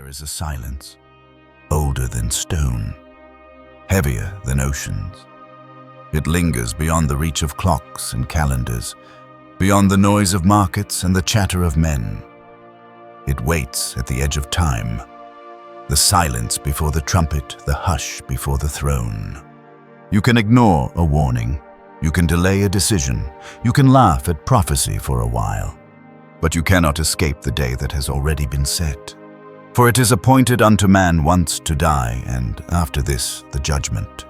There is a silence, older than stone, heavier than oceans. It lingers beyond the reach of clocks and calendars, beyond the noise of markets and the chatter of men. It waits at the edge of time, the silence before the trumpet, the hush before the throne. You can ignore a warning, you can delay a decision, you can laugh at prophecy for a while, but you cannot escape the day that has already been set. For it is appointed unto man once to die, and after this the judgment.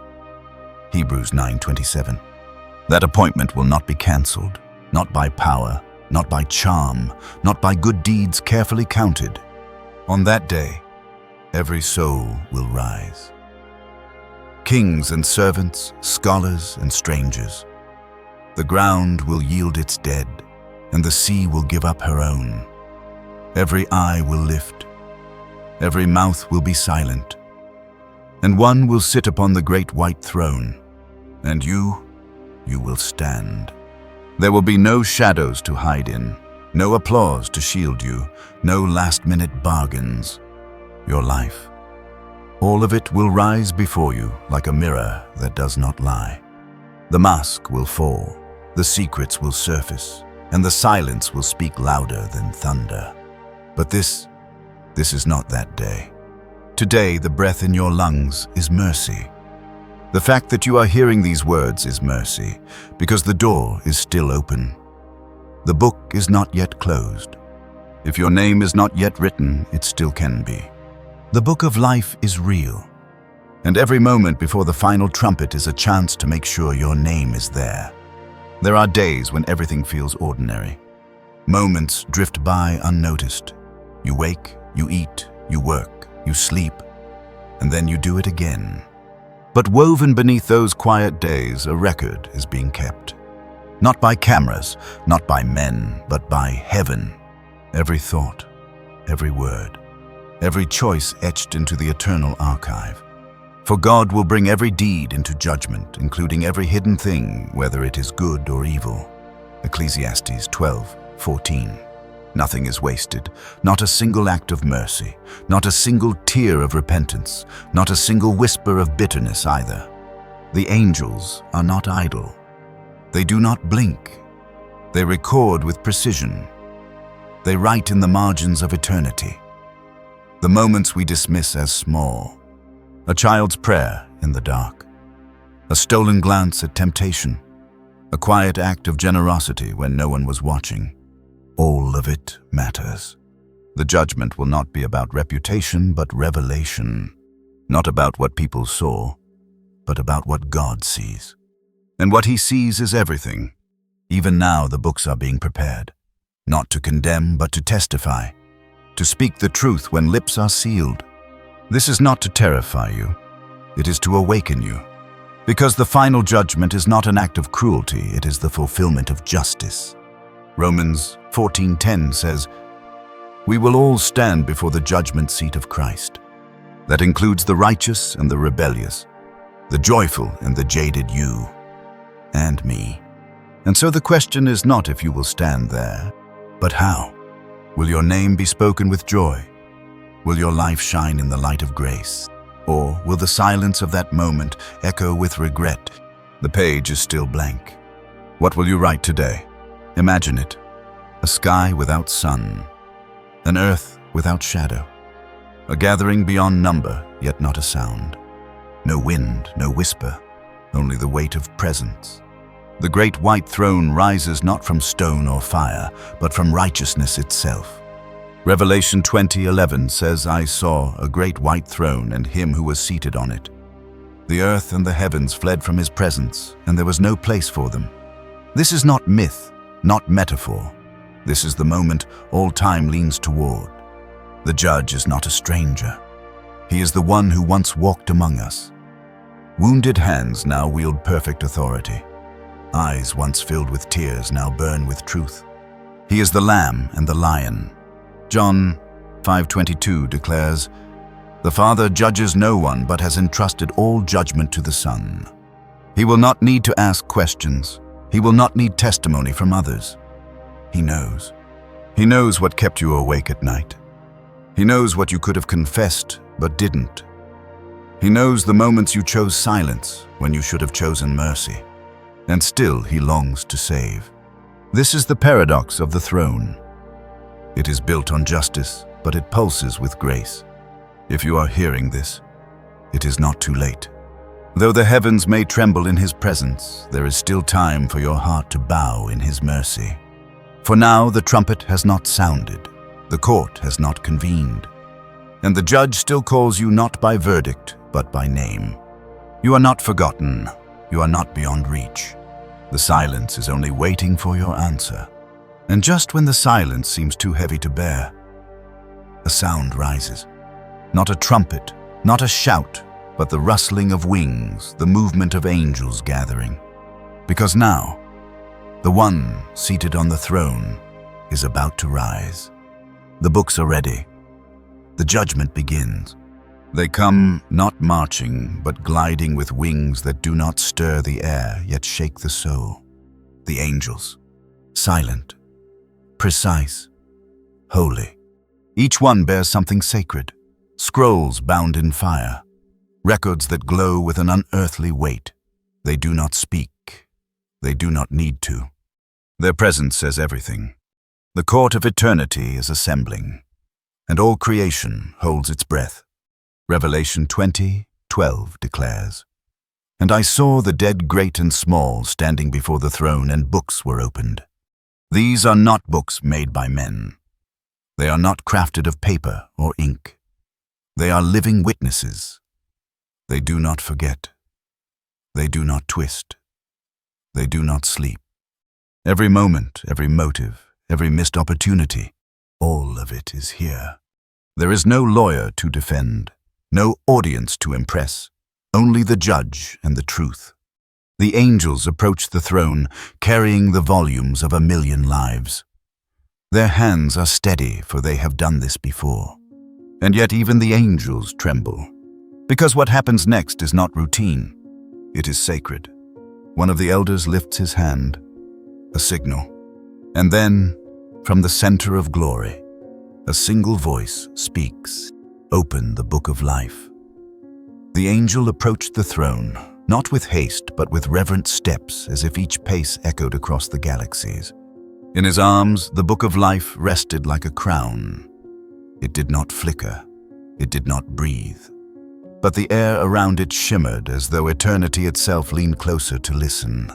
Hebrews 9:27. That appointment will not be cancelled, not by power, not by charm, not by good deeds carefully counted. On that day, every soul will rise. Kings and servants, scholars and strangers. The ground will yield its dead, and the sea will give up her own. Every eye will lift, every mouth will be silent, and one will sit upon the great white throne, and you will stand. There will be no shadows to hide in, no applause to shield you, no last-minute bargains. Your life, all of it will rise before you like a mirror that does not lie. The mask will fall, the secrets will surface, and the silence will speak louder than thunder. But this is not that day. Today, the breath in your lungs is mercy. The fact that you are hearing these words is mercy, because the door is still open. The book is not yet closed. If your name is not yet written, it still can be. The book of life is real, and every moment before the final trumpet is a chance to make sure your name is there. There are days when everything feels ordinary. Moments drift by unnoticed. You wake, you eat, you work, you sleep, and then you do it again. But woven beneath those quiet days, a record is being kept. Not by cameras, not by men, but by heaven. Every thought, every word, every choice etched into the eternal archive. For God will bring every deed into judgment, including every hidden thing, whether it is good or evil. Ecclesiastes 12:14. Nothing is wasted, not a single act of mercy, not a single tear of repentance, not a single whisper of bitterness either. The angels are not idle. They do not blink. They record with precision. They write in the margins of eternity. The moments we dismiss as small, a child's prayer in the dark, a stolen glance at temptation, a quiet act of generosity when no one was watching. All of it matters. The judgment will not be about reputation, but revelation. Not about what people saw, but about what God sees. And what He sees is everything. Even now the books are being prepared, not to condemn, but to testify, to speak the truth when lips are sealed. This is not to terrify you. It is to awaken you. Because the final judgment is not an act of cruelty, it is the fulfillment of justice. Romans 14:10 says, "We will all stand before the judgment seat of Christ." That includes the righteous and the rebellious, the joyful and the jaded, you and me. And so the question is not if you will stand there, but how. Will your name be spoken with joy? Will your life shine in the light of grace? Or will the silence of that moment echo with regret? The page is still blank. What will you write today? Imagine it. A sky without sun. An earth without shadow. A gathering beyond number, yet not a sound. No wind, no whisper, only the weight of presence. The great white throne rises not from stone or fire, but from righteousness itself. Revelation 20:11 says, "I saw a great white throne and Him who was seated on it. The earth and the heavens fled from His presence, and there was no place for them." This is not myth, not metaphor. This is the moment all time leans toward. The judge is not a stranger. He is the one who once walked among us. Wounded hands now wield perfect authority. Eyes once filled with tears now burn with truth. He is the Lamb and the Lion. John 5:22 declares, "The Father judges no one but has entrusted all judgment to the Son." He will not need to ask questions. He will not need testimony from others. He knows. He knows what kept you awake at night. He knows what you could have confessed but didn't. He knows the moments you chose silence when you should have chosen mercy. And still he longs to save. This is the paradox of the throne. It is built on justice, but it pulses with grace. If you are hearing this, it is not too late. Though the heavens may tremble in his presence, there is still time for your heart to bow in his mercy. For now the trumpet has not sounded, the court has not convened, and the judge still calls you not by verdict, but by name. You are not forgotten, you are not beyond reach. The silence is only waiting for your answer. And just when the silence seems too heavy to bear, a sound rises. Not a trumpet, not a shout, but the rustling of wings, the movement of angels gathering. Because now, the one seated on the throne is about to rise. The books are ready. The judgment begins. They come not marching, but gliding with wings that do not stir the air, yet shake the soul. The angels, silent, precise, holy. Each one bears something sacred, scrolls bound in fire, records that glow with an unearthly weight. They do not speak. They do not need to. Their presence says everything. The court of eternity is assembling, and all creation holds its breath. Revelation 20:12 declares, "And I saw the dead great and small standing before the throne, and books were opened. These are not books made by men. They are not crafted of paper or ink. They are living witnesses. They do not forget. They do not twist. They do not sleep. Every moment, every motive, every missed opportunity, all of it is here. There is no lawyer to defend, no audience to impress, only the judge and the truth. The angels approach the throne, carrying the volumes of 1,000,000 lives. Their hands are steady, for they have done this before. And yet even the angels tremble, because what happens next is not routine. It is sacred. One of the elders lifts his hand, a signal, and then, from the center of glory, a single voice speaks, "Open the book of life." The angel approached the throne, not with haste, but with reverent steps, as if each pace echoed across the galaxies. In his arms, the book of life rested like a crown. It did not flicker, it did not breathe, but the air around it shimmered as though eternity itself leaned closer to listen.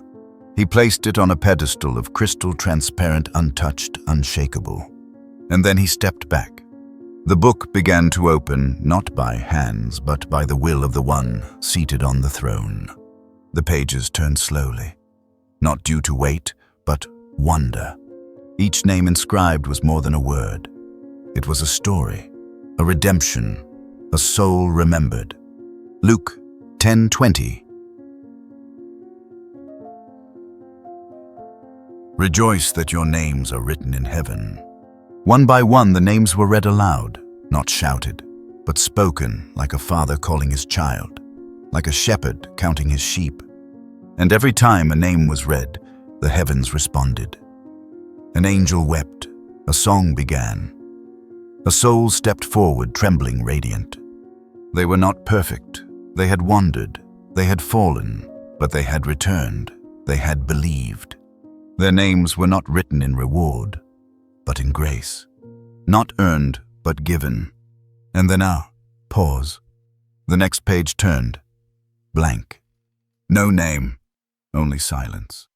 He placed it on a pedestal of crystal transparent, untouched, unshakable. And then he stepped back. The book began to open, not by hands, but by the will of the one seated on the throne. The pages turned slowly, not due to weight, but wonder. Each name inscribed was more than a word. It was a story, a redemption, a soul remembered. Luke 10:20. Rejoice that your names are written in heaven. One by one the names were read aloud, not shouted, but spoken like a father calling his child, like a shepherd counting his sheep. And every time a name was read, the heavens responded. An angel wept, a song began. A soul stepped forward, trembling, radiant. They were not perfect. They had wandered. They had fallen. But they had returned. They had believed. Their names were not written in reward, but in grace. Not earned, but given. And then pause. The next page turned. Blank. No name, only silence.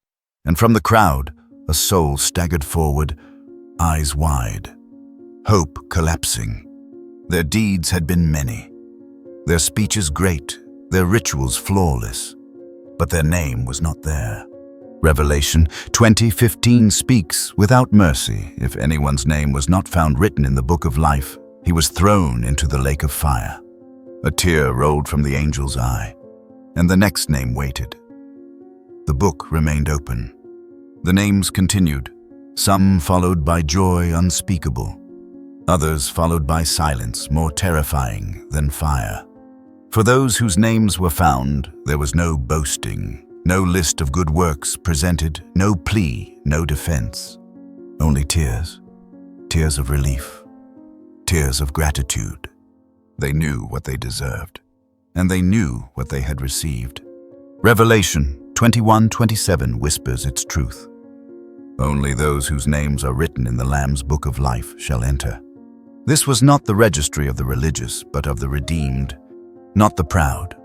And from the crowd, a soul staggered forward, eyes wide. Hope collapsing. Their deeds had been many, their speeches great, their rituals flawless, but their name was not there. Revelation 20:15 speaks without mercy. If anyone's name was not found written in the book of life, he was thrown into the lake of fire. A tear rolled from the angel's eye, and the next name waited. The book remained open. The names continued, some followed by joy unspeakable, others followed by silence more terrifying than fire. For those whose names were found, there was no boasting, no list of good works presented, no plea, no defense. Only tears, tears of relief. tears of gratitude. They knew what they deserved, and they knew what they had received. Revelation 21:27 whispers its truth. Only those whose names are written in the Lamb's book of life shall enter. This was not the registry of the religious, but of the redeemed, not the proud,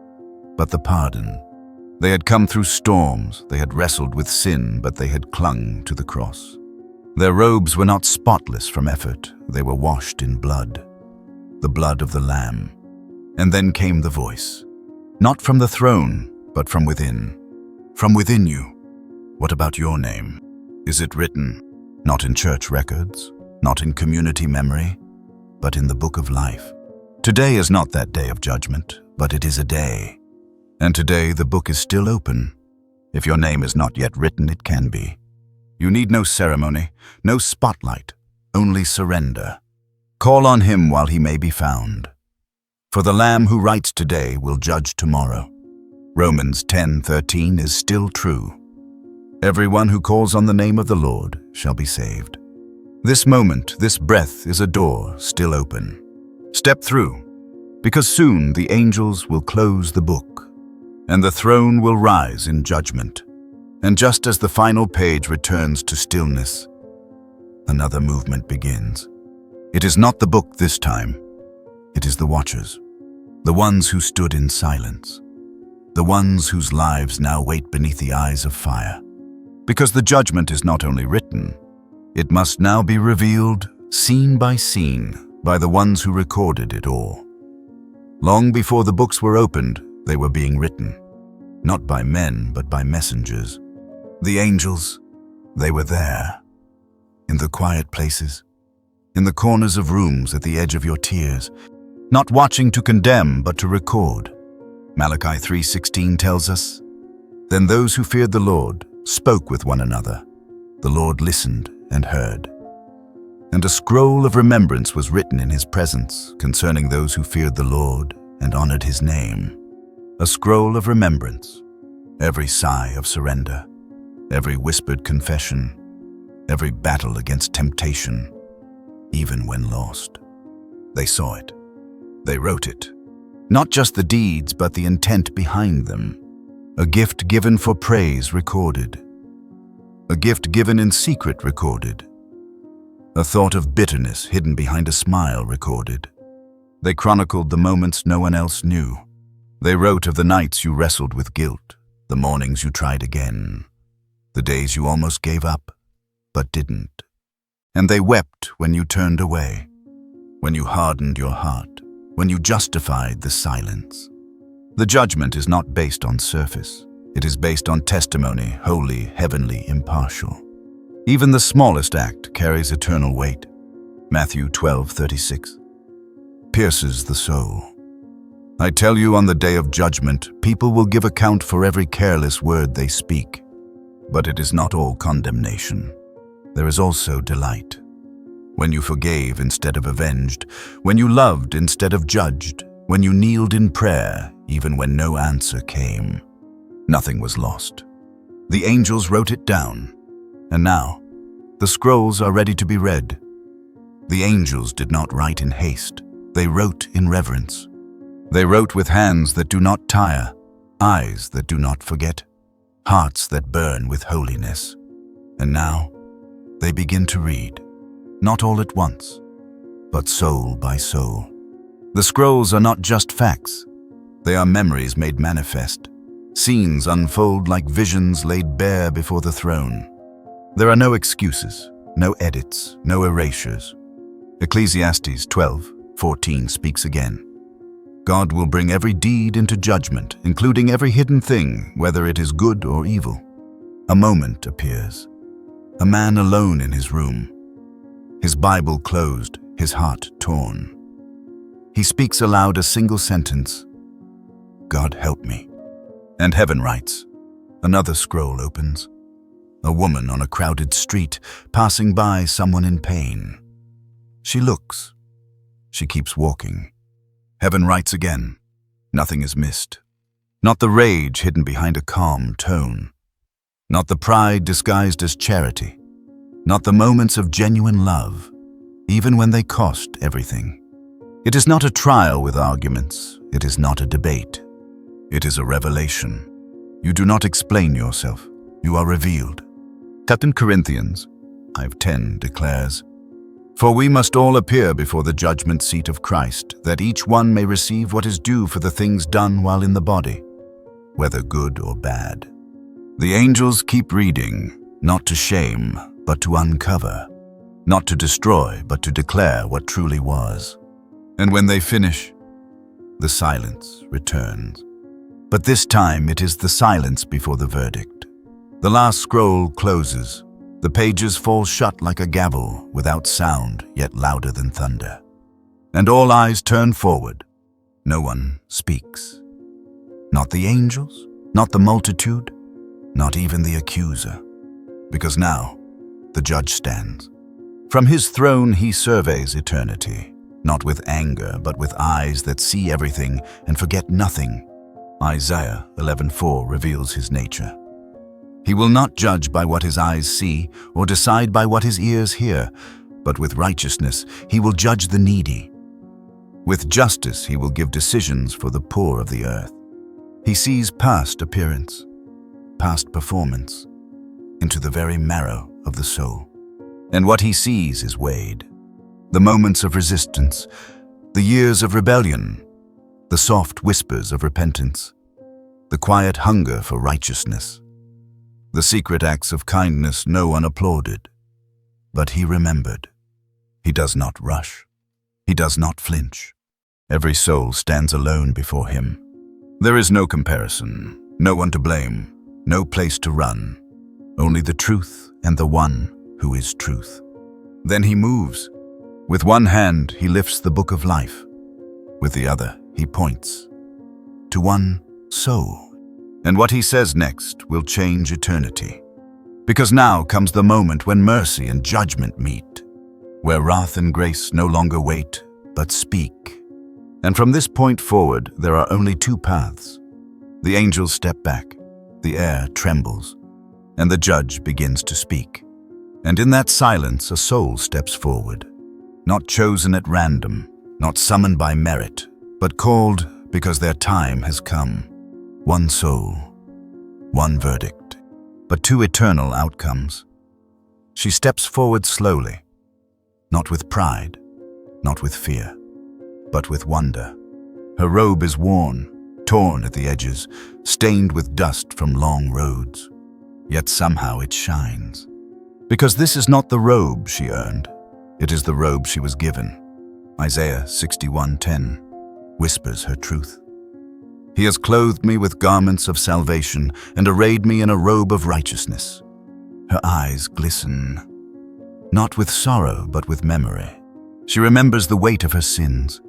but the pardoned. They had come through storms, they had wrestled with sin, but they had clung to the cross. Their robes were not spotless from effort, they were washed in blood, the blood of the Lamb. And then came the voice, not from the throne, but from within. From within you. What about your name? Is it written, not in church records, not in community memory, but in the book of life? Today is not that day of judgment, but it is a day. And today the book is still open. If your name is not yet written, it can be. You need no ceremony, no spotlight, only surrender. Call on him while he may be found. For the Lamb who writes today will judge tomorrow. Romans 10:13 is still true. Everyone who calls on the name of the Lord shall be saved. This moment, this breath is a door still open. Step through, because soon the angels will close the book, and the throne will rise in judgment. And just as the final page returns to stillness, another movement begins. It is not the book this time. It is the watchers, the ones who stood in silence, the ones whose lives now wait beneath the eyes of fire. Because the judgment is not only written, it must now be revealed, scene by scene, by the ones who recorded it all. Long before the books were opened, they were being written, not by men, but by messengers. The angels, they were there, in the quiet places, in the corners of rooms at the edge of your tears, not watching to condemn, but to record. Malachi 3:16 tells us, "Then those who feared the Lord spoke with one another. The Lord listened and heard. And a scroll of remembrance was written in his presence concerning those who feared the Lord and honored his name." A scroll of remembrance, every sigh of surrender, every whispered confession, every battle against temptation, even when lost. They saw it. They wrote it. Not just the deeds, but the intent behind them. A gift given for praise recorded. A gift given in secret recorded. A thought of bitterness hidden behind a smile recorded. They chronicled the moments no one else knew. They wrote of the nights you wrestled with guilt, the mornings you tried again, the days you almost gave up, but didn't. And they wept when you turned away, when you hardened your heart, when you justified the silence. The judgment is not based on surface. It is based on testimony, holy, heavenly, impartial. Even the smallest act carries eternal weight. Matthew 12:36 pierces the soul. I tell you, on the day of judgment, people will give account for every careless word they speak. But it is not all condemnation. There is also delight. When you forgave instead of avenged, when you loved instead of judged, when you kneeled in prayer, even when no answer came. Nothing was lost. The angels wrote it down, and now the scrolls are ready to be read. The angels did not write in haste. They wrote in reverence. They wrote with hands that do not tire, eyes that do not forget, hearts that burn with holiness. And now they begin to read, not all at once, but soul by soul. The scrolls are not just facts. They are memories made manifest. Scenes unfold like visions laid bare before the throne. There are no excuses, no edits, no erasures. Ecclesiastes 12:14 speaks again. God will bring every deed into judgment, including every hidden thing, whether it is good or evil. A moment appears. A man alone in his room. His Bible closed, his heart torn. He speaks aloud a single sentence. God help me. And heaven writes. Another scroll opens. A woman on a crowded street, passing by someone in pain. She looks. She keeps walking. Heaven writes again. Nothing is missed. Not the rage hidden behind a calm tone. Not the pride disguised as charity. Not the moments of genuine love. even when they cost everything. It is not a trial with arguments. It is not a debate. It is a revelation. You do not explain yourself. You are revealed. 2 Corinthians 5:10 declares, "For we must all appear before the judgment seat of Christ, that each one may receive what is due for the things done while in the body, whether good or bad." The angels keep reading, not to shame, but to uncover, not to destroy, but to declare what truly was. And when they finish, the silence returns. But this time it is the silence before the verdict. The last scroll closes. The pages fall shut like a gavel, without sound, yet louder than thunder. And all eyes turn forward. No one speaks. Not the angels, not the multitude, not even the accuser. Because now, the judge stands. From his throne he surveys eternity, not with anger, but with eyes that see everything and forget nothing. Isaiah 11:4 reveals his nature. He will not judge by what his eyes see or decide by what his ears hear, but with righteousness he will judge the needy. With justice he will give decisions for the poor of the earth. He sees past appearance, past performance, into the very marrow of the soul. And what he sees is weighed. The moments of resistance, the years of rebellion, the soft whispers of repentance, the quiet hunger for righteousness, the secret acts of kindness no one applauded. But he remembered. He does not rush. He does not flinch. Every soul stands alone before him. There is no comparison, no one to blame, no place to run, only the truth and the one who is truth. Then he moves. With one hand he lifts the book of life. With the other he points to one soul. And what he says next will change eternity. Because now comes the moment when mercy and judgment meet, where wrath and grace no longer wait, but speak. And from this point forward, there are only two paths. The angels step back, the air trembles, and the judge begins to speak. And in that silence, a soul steps forward, not chosen at random, not summoned by merit, but called because their time has come. One soul, one verdict, but two eternal outcomes. She steps forward slowly, not with pride, not with fear, but with wonder. Her robe is worn, torn at the edges, stained with dust from long roads. Yet somehow it shines. Because this is not the robe she earned, it is the robe she was given. Isaiah 61:10 whispers her truth. He has clothed me with garments of salvation and arrayed me in a robe of righteousness. Her eyes glisten, not with sorrow, but with memory. She remembers the weight of her sins.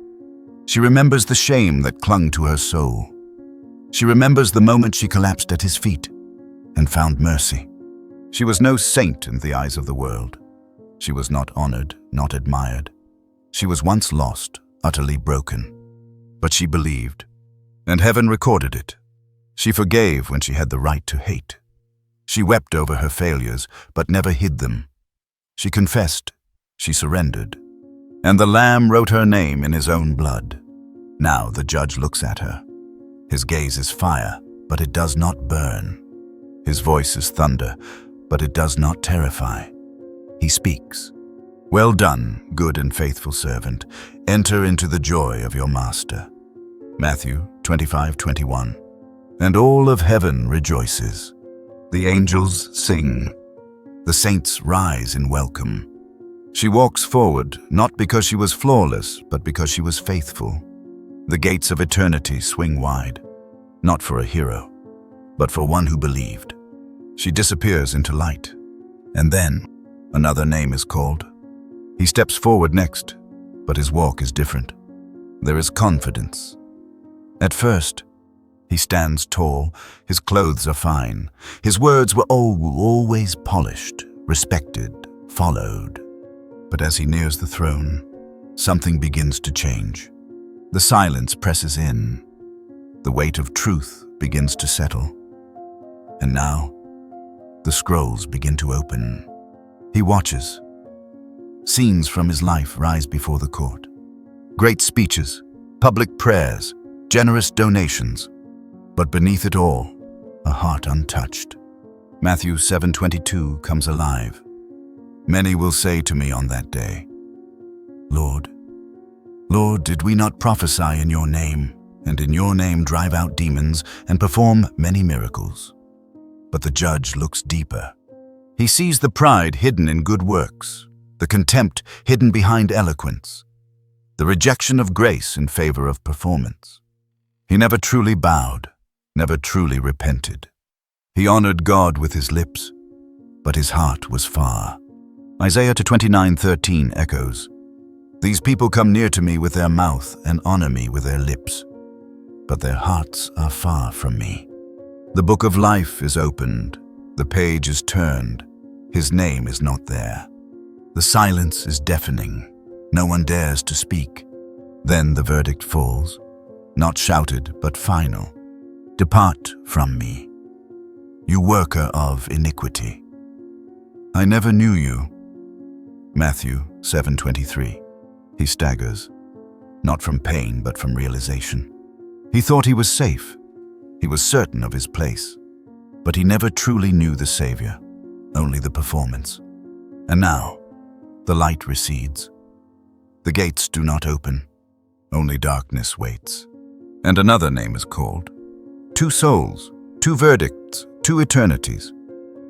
She remembers the shame that clung to her soul. She remembers the moment she collapsed at his feet and found mercy. She was no saint in the eyes of the world. She was not honored, not admired. She was once lost, utterly broken. But she believed. And heaven recorded it. She forgave when she had the right to hate. She wept over her failures, but never hid them. She confessed. She surrendered. And the Lamb wrote her name in his own blood. Now the judge looks at her. His gaze is fire, but it does not burn. His voice is thunder, but it does not terrify. He speaks. Well done, good and faithful servant. Enter into the joy of your master. Matthew 25:21. And all of heaven rejoices. The angels sing. The saints rise in welcome. She walks forward, not because she was flawless, but because she was faithful. The gates of eternity swing wide, not for a hero, but for one who believed. She disappears into light. And then, another name is called. He steps forward next, but his walk is different. There is confidence. At first, he stands tall, his clothes are fine, his words were always polished, respected, followed. But as he nears the throne, something begins to change. The silence presses in. The weight of truth begins to settle. And now, the scrolls begin to open. He watches. Scenes from his life rise before the court. Great speeches, public prayers, generous donations, but beneath it all, a heart untouched. Matthew 7:22 comes alive. Many will say to me on that day, Lord, Lord, did we not prophesy in your name, and in your name drive out demons and perform many miracles? But the judge looks deeper. He sees the pride hidden in good works, the contempt hidden behind eloquence, the rejection of grace in favor of performance. He never truly bowed, never truly repented. He honored God with his lips, but his heart was far. Isaiah 29:13 echoes, These people come near to me with their mouth and honor me with their lips, but their hearts are far from me. The book of life is opened, the page is turned, his name is not there. The silence is deafening, no one dares to speak. Then the verdict falls, not shouted but final. Depart from me, you worker of iniquity. I never knew you. Matthew 7:23. He staggers, not from pain but from realization. He thought he was safe. He was certain of his place. But he never truly knew the Savior, only the performance. And now, the light recedes. The gates do not open, only darkness waits. And another name is called. 2 souls, 2 verdicts, 2 eternities.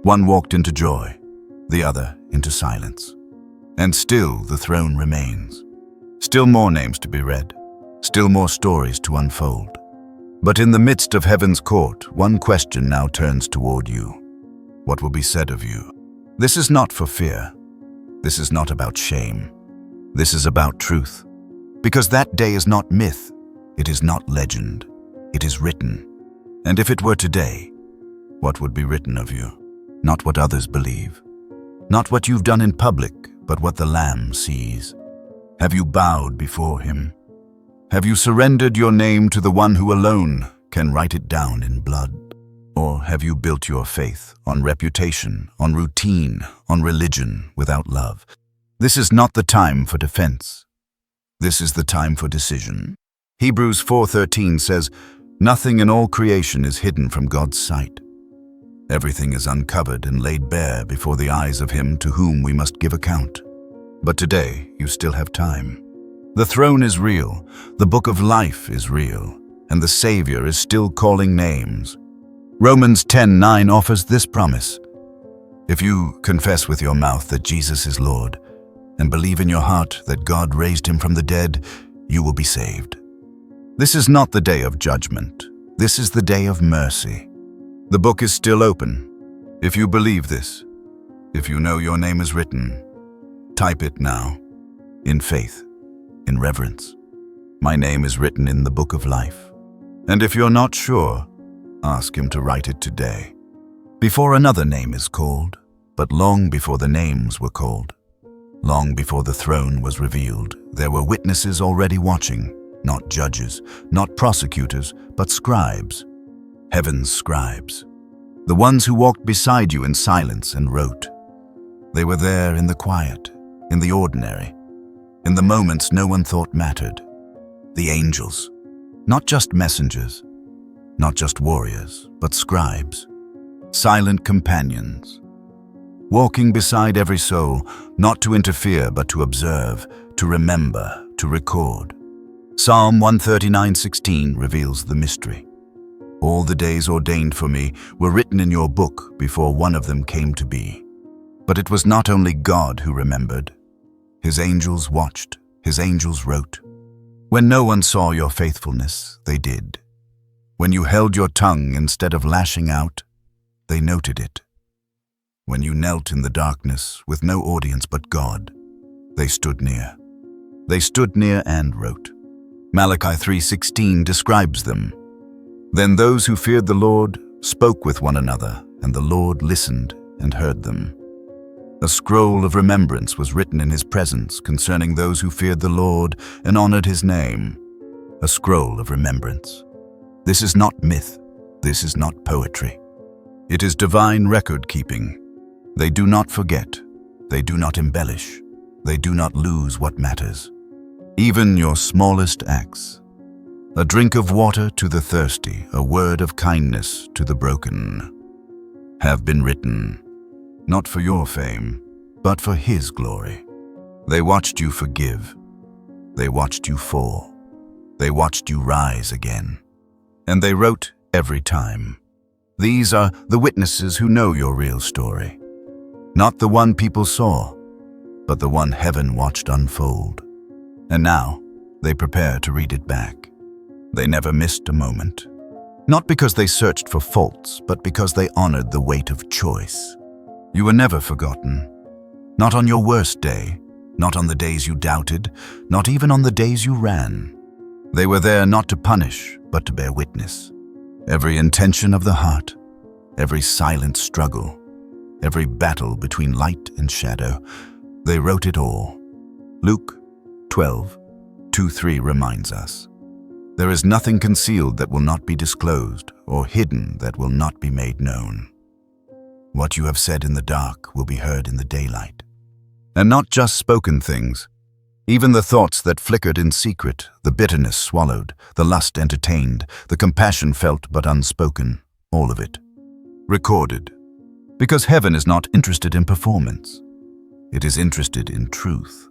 One walked into joy, the other into silence. And still the throne remains. Still more names to be read, still more stories to unfold. But in the midst of heaven's court, one question now turns toward you. What will be said of you? This is not for fear. This is not about shame. This is about truth. Because that day is not myth. It is not legend. It is written. And if it were today, what would be written of you? Not what others believe. Not what you've done in public, but what the Lamb sees. Have you bowed before him? Have you surrendered your name to the one who alone can write it down in blood? Or have you built your faith on reputation, on routine, on religion without love? This is not the time for defense. This is the time for decision. Hebrews 4:13 says, Nothing in all creation is hidden from God's sight. Everything is uncovered and laid bare before the eyes of him to whom we must give account. But today you still have time. The throne is real, the book of life is real, and the Savior is still calling names. Romans 10:9 offers this promise. If you confess with your mouth that Jesus is Lord, and believe in your heart that God raised him from the dead, you will be saved. This is not the day of judgment. This is the day of mercy. The book is still open. If you believe this, if you know your name is written, type it now, in faith, in reverence. My name is written in the book of life. And if you're not sure, ask him to write it today. Before another name is called, but long before the names were called, long before the throne was revealed, there were witnesses already watching, not judges, not prosecutors, but scribes, heaven's scribes, the ones who walked beside you in silence and wrote. They were there in the quiet, in the ordinary, in the moments no one thought mattered. The angels, not just messengers, not just warriors, but scribes, silent companions, walking beside every soul, not to interfere but to observe, to remember, to record. Psalm 139:16 reveals the mystery. All the days ordained for me were written in your book before one of them came to be. But it was not only God who remembered. His angels watched, his angels wrote. When no one saw your faithfulness, they did. When you held your tongue instead of lashing out, they noted it. When you knelt in the darkness with no audience but God, they stood near. They stood near and wrote. Malachi 3:16 describes them. Then those who feared the Lord spoke with one another, and the Lord listened and heard them. A scroll of remembrance was written in his presence concerning those who feared the Lord and honored his name. A scroll of remembrance. This is not myth. This is not poetry. It is divine record-keeping. They do not forget. They do not embellish. they do not lose what matters. Even your smallest acts. A drink of water to the thirsty, a word of kindness to the broken, have been written, not for your fame, but for His glory. They watched you forgive. They watched you fall. They watched you rise again. And they wrote every time. These are the witnesses who know your real story. Not the one people saw, but the one heaven watched unfold. And now they prepare to read it back. They never missed a moment. Not because they searched for faults, but because they honored the weight of choice. You were never forgotten. Not on your worst day, not on the days you doubted, not even on the days you ran. They were there not to punish, but to bear witness. Every intention of the heart, every silent struggle, every battle between light and shadow, they wrote it all. Luke 12:2-3 reminds us, there is nothing concealed that will not be disclosed, or hidden that will not be made known. What you have said in the dark will be heard in the daylight. And not just spoken things, even the thoughts that flickered in secret, the bitterness swallowed, the lust entertained, the compassion felt but unspoken, all of it. Recorded. Because heaven is not interested in performance. It is interested in truth.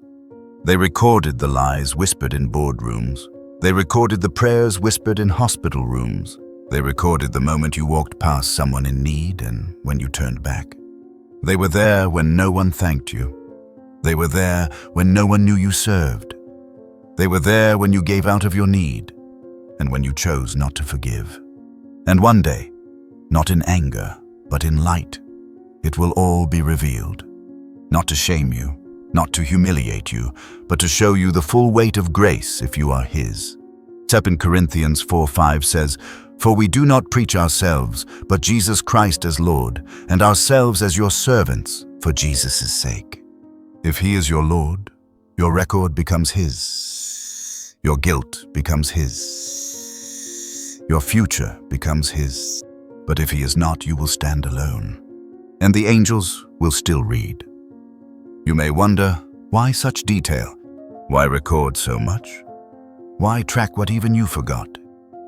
They recorded the lies whispered in boardrooms. They recorded the prayers whispered in hospital rooms. They recorded the moment you walked past someone in need and when you turned back. They were there when no one thanked you. They were there when no one knew you served. They were there when you gave out of your need and when you chose not to forgive. And one day, not in anger, but in light, it will all be revealed. Not to shame you, not to humiliate you, but to show you the full weight of grace if you are His. 2 Corinthians 4:5 says, "For we do not preach ourselves, but Jesus Christ as Lord, and ourselves as your servants for Jesus' sake." If He is your Lord, your record becomes His. Your guilt becomes His. Your future becomes His. But if He is not, you will stand alone. And the angels will still read. You may wonder, why such detail? Why record so much? Why track what even you forgot?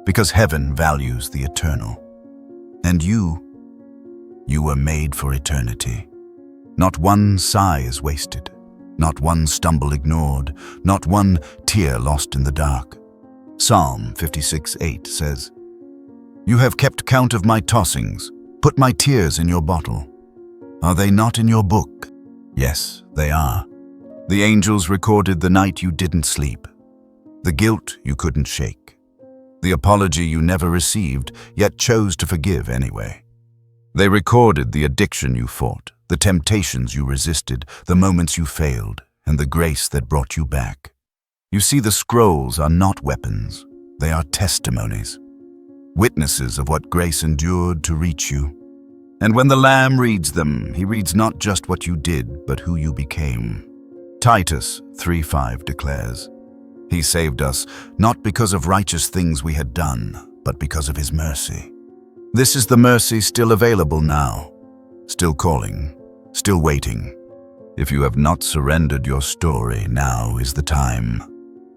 Because heaven values the eternal. And you were made for eternity. Not one sigh is wasted, not one stumble ignored, not one tear lost in the dark. Psalm 56:8 says, "You have kept count of my tossings, put my tears in your bottle. Are they not in your book?" Yes, they are. The angels recorded the night you didn't sleep, the guilt you couldn't shake, the apology you never received, yet chose to forgive anyway. They recorded the addiction you fought, the temptations you resisted, the moments you failed, and the grace that brought you back. You see, the scrolls are not weapons, they are testimonies, witnesses of what grace endured to reach you. And when the Lamb reads them, He reads not just what you did, but who you became. Titus 3:5 declares, "He saved us not because of righteous things we had done, but because of His mercy." This is the mercy still available now, still calling, still waiting. If you have not surrendered your story, now is the time.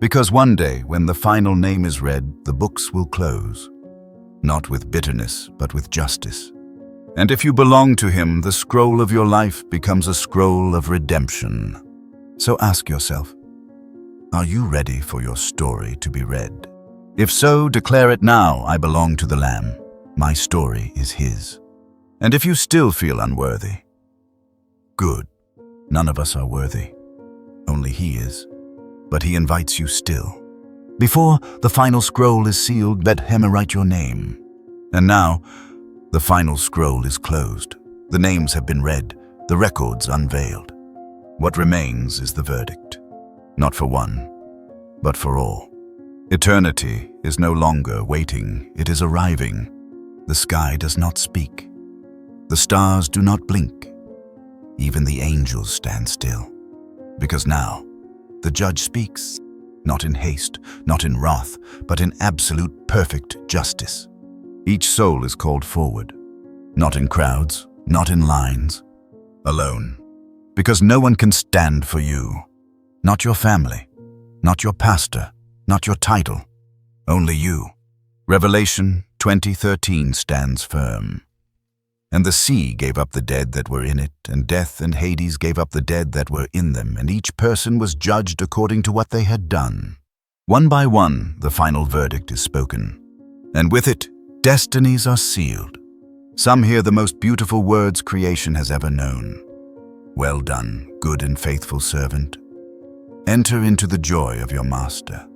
Because one day, when the final name is read, the books will close. Not with bitterness, but with justice. And if you belong to Him, the scroll of your life becomes a scroll of redemption. So ask yourself, are you ready for your story to be read? If so, declare it now, "I belong to the Lamb. My story is His." And if you still feel unworthy, good. None of us are worthy. Only He is. But He invites you still. Before the final scroll is sealed, let Him write your name. And now, the final scroll is closed. The names have been read, the records unveiled. What remains is the verdict. Not for one, but for all. Eternity is no longer waiting, it is arriving. The sky does not speak. The stars do not blink. Even the angels stand still. Because now, the judge speaks, not in haste, not in wrath, but in absolute perfect justice. Each soul is called forward, not in crowds, not in lines, alone. Because no one can stand for you, Not your family, not your pastor, not your title, only you. Revelation 20:13 stands firm. And the sea gave up the dead that were in it, and death and Hades gave up the dead that were in them, and each person was judged according to what they had done. One by one, the final verdict is spoken, and with it, destinies are sealed. Some hear the most beautiful words creation has ever known. Well done, good and faithful servant. Enter into the joy of your master.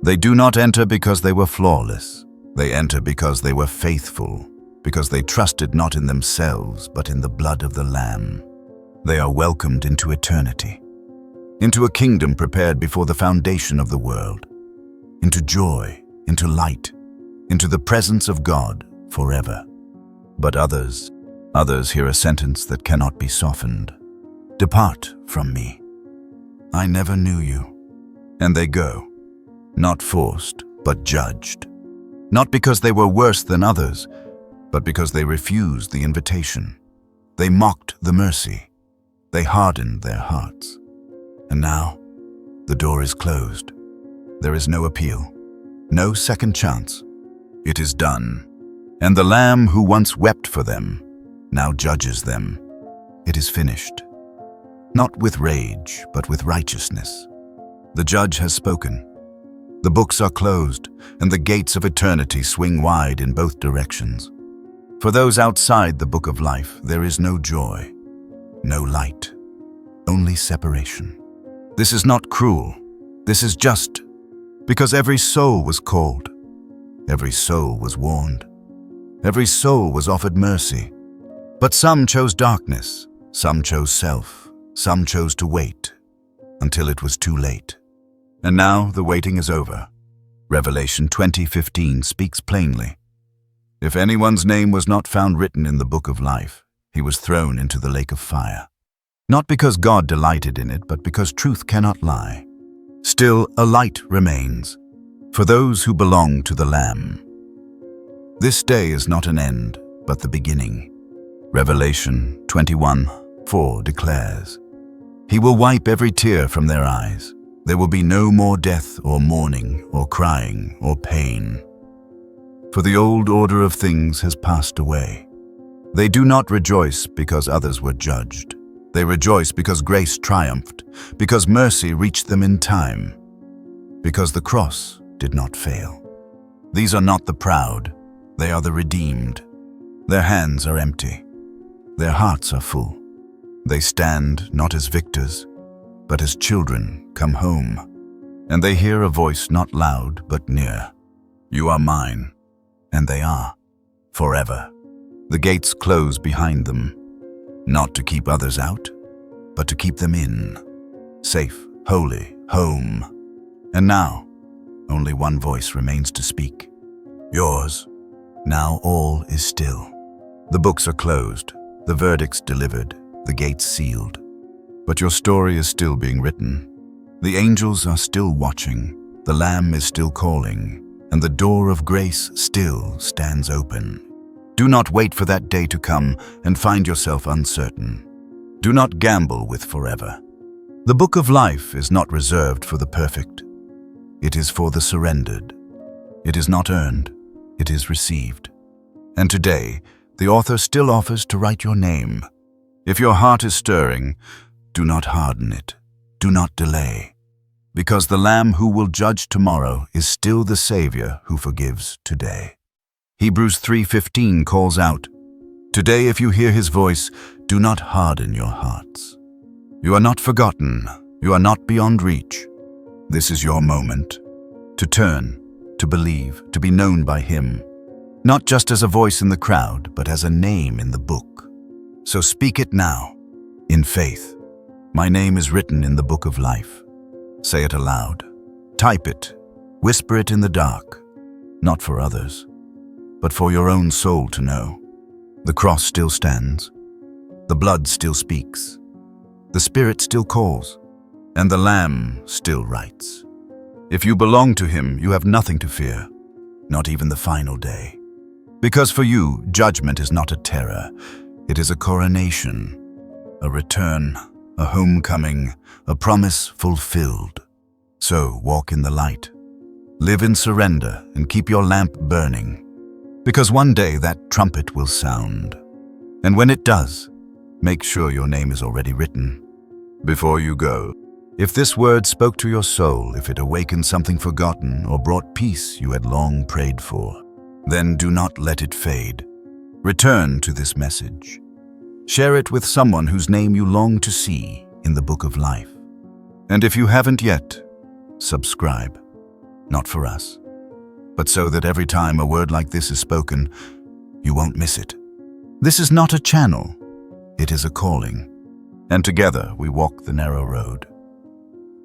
They do not enter because they were flawless. They enter because they were faithful, because they trusted not in themselves, but in the blood of the Lamb. They are welcomed into eternity, into a kingdom prepared before the foundation of the world, into joy, into light, into the presence of God forever. But others hear a sentence that cannot be softened. Depart from me. I never knew you. And they go, not forced, but judged. Not because they were worse than others, but because they refused the invitation. They mocked the mercy. They hardened their hearts. And now, the door is closed. There is no appeal, no second chance. It is done. And the Lamb who once wept for them now judges them. It is finished. Not with rage, but with righteousness. The judge has spoken. The books are closed, and the gates of eternity swing wide in both directions. For those outside the book of life, there is no joy, no light, only separation. This is not cruel. This is just, because every soul was called. Every soul was warned. Every soul was offered mercy. But some chose darkness, some chose self, some chose to wait, until it was too late. And now the waiting is over. Revelation 20:15 speaks plainly. If anyone's name was not found written in the book of life, he was thrown into the lake of fire. Not because God delighted in it, but because truth cannot lie. Still, a light remains for those who belong to the Lamb. This day is not an end, but the beginning. Revelation 21:4 declares, He will wipe every tear from their eyes. There will be no more death or mourning or crying or pain. For the old order of things has passed away. They do not rejoice because others were judged. They rejoice because grace triumphed, because mercy reached them in time, because the cross did not fail. These are not the proud, they are the redeemed. Their hands are empty. Their hearts are full. They stand not as victors, but as children come home. And they hear a voice not loud but near. You are mine, and they are, forever. The gates close behind them, not to keep others out, but to keep them in, safe, holy, home. And now, only one voice remains to speak. Yours. Now all is still. The books are closed, the verdicts delivered, the gates sealed. But your story is still being written. The angels are still watching, the Lamb is still calling, and the door of grace still stands open. Do not wait for that day to come and find yourself uncertain. Do not gamble with forever. The book of life is not reserved for the perfect. It is for the surrendered. It is not earned, it is received. And today, the author still offers to write your name. If your heart is stirring, do not harden it. Do not delay. Because the Lamb who will judge tomorrow is still the Savior who forgives today. Hebrews 3:15 calls out, Today if you hear his voice, do not harden your hearts. You are not forgotten. You are not beyond reach. This is your moment to turn, to believe, to be known by him, not just as a voice in the crowd, but as a name in the book. So speak it now, in faith. My name is written in the book of life. Say it aloud. Type it. Whisper it in the dark. Not for others, but for your own soul to know. The cross still stands. The blood still speaks. The Spirit still calls. And the Lamb still writes. If you belong to him, you have nothing to fear, not even the final day. Because for you, judgment is not a terror. It is a coronation, a return, a homecoming, a promise fulfilled. So walk in the light. Live in surrender and keep your lamp burning, because one day that trumpet will sound. And when it does, make sure your name is already written. Before you go, if this word spoke to your soul, if it awakened something forgotten or brought peace you had long prayed for, then do not let it fade. Return to this message. Share it with someone whose name you long to see in the book of life. And if you haven't yet, subscribe. Not for us, but so that every time a word like this is spoken, you won't miss it. This is not a channel, it is a calling. And together we walk the narrow road,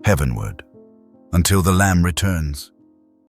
heavenward, until the Lamb returns.